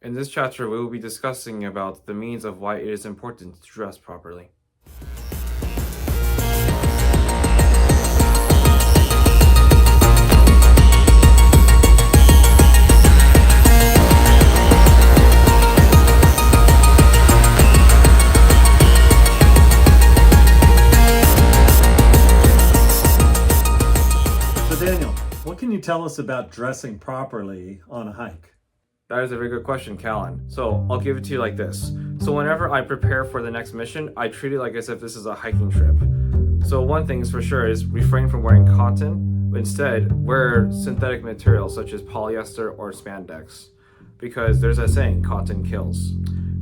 In this chapter, we will be discussing about the means of why it is important to dress properly. Daniel, what can you tell us about dressing properly on a hike? That is a very good question, Callan. So I'll give it to you like this. So whenever I prepare for the next mission, I treat it like as if this is a hiking trip. So one thing is for sure is refrain from wearing cotton. Instead, wear synthetic materials such as polyester or spandex. Because there's a saying, cotton kills.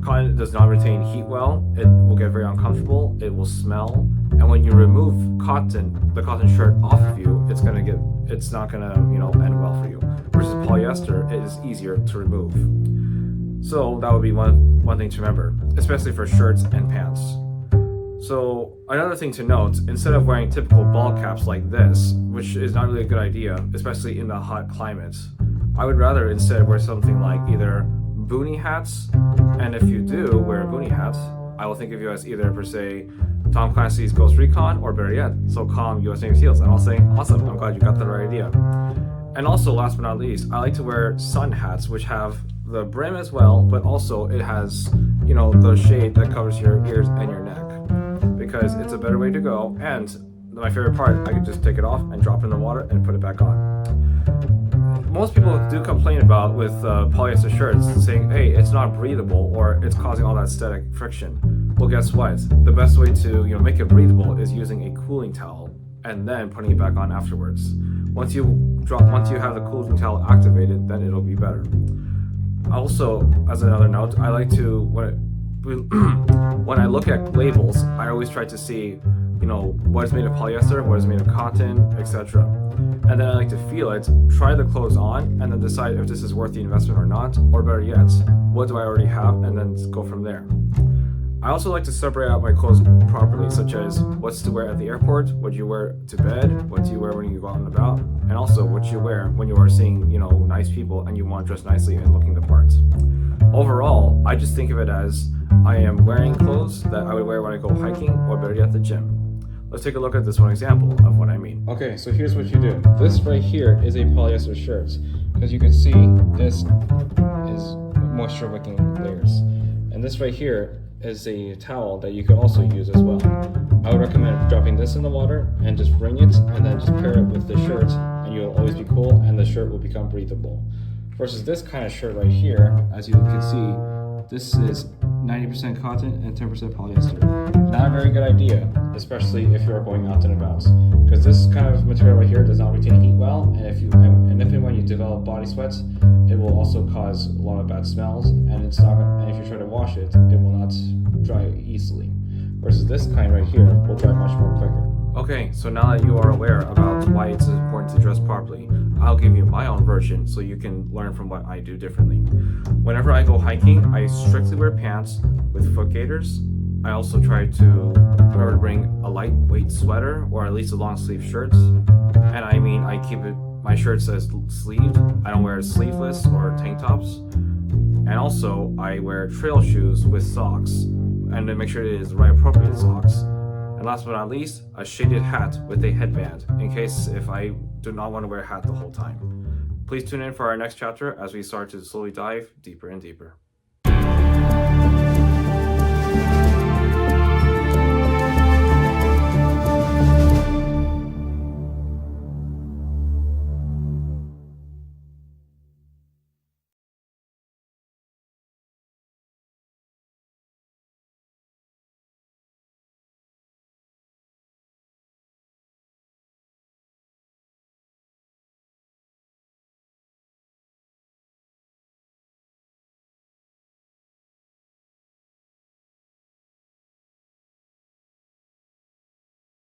Cotton does not retain heat well, it will get very uncomfortable, it will smell, and when you remove the cotton shirt off of you, it's not gonna, end well for you. Versus polyester, it is easier to remove. So that would be one thing to remember, especially for shirts and pants. So another thing to note, instead of wearing typical ball caps like this, which is not really a good idea, especially in the hot climate, I would rather instead wear something like either Boonie Hats, and if you do wear Boonie Hats, I will think of you as either per se Tom Clancy's Ghost Recon or better yet, SOCOM US Navy SEALs, and I'll say, awesome, I'm glad you got the right idea. And also, last but not least, I like to wear sun hats, which have the brim as well, but also it has, the shade that covers your ears and your neck, because it's a better way to go. And my favorite part, I can just take it off and drop it in the water and put it back on. Most people do complain about with polyester shirts, saying, hey, it's not breathable or it's causing all that static friction. Well, guess what? The best way to make it breathable is using a cooling towel and then putting it back on afterwards. Once you have the cooling towel activated, then it'll be better. Also, as another note, I like to when I look at labels, I always try to see what is made of polyester, what is made of cotton, etc. And then I like to feel it, try the clothes on, and then decide if this is worth the investment or not, or better yet, what do I already have, and then go from there. I also like to separate out my clothes properly, such as what's to wear at the airport, what you wear to bed, what do you wear when you go out and about, and also what you wear when you are seeing, nice people and you want to dress nicely and looking the part. Overall, I just think of it as I am wearing clothes that I would wear when I go hiking, or better yet, the gym. Let's take a look at this one example of what I mean. Okay, so here's what you do. This right here is a polyester shirt. As you can see, this is moisture wicking layers. And this right here is a towel that you could also use as well. I would recommend dropping this in the water and just wring it and then just pair it with the shirt, and you'll always be cool and the shirt will become breathable. Versus this kind of shirt right here, as you can see, this is 90% cotton and 10% polyester. Not a very good idea, especially if you are going out and about, because this kind of material right here does not retain heat well, and if and when you develop body sweats, it will also cause a lot of bad smells, and if you try to wash it, it will not dry easily. Versus this kind right here will dry much more quicker. Okay, so now that you are aware about why it's important to dress properly, I'll give you my own version so you can learn from what I do differently. Whenever I go hiking, I strictly wear pants with foot gaiters. I also try to remember to bring a lightweight sweater or at least a long sleeve shirt. And I keep my shirts as sleeved. I don't wear sleeveless or tank tops. And also I wear trail shoes with socks, and to make sure it is the right appropriate socks. And last but not least, a shaded hat with a headband, in case if I do not want to wear a hat the whole time. Please tune in for our next chapter as we start to slowly dive deeper and deeper.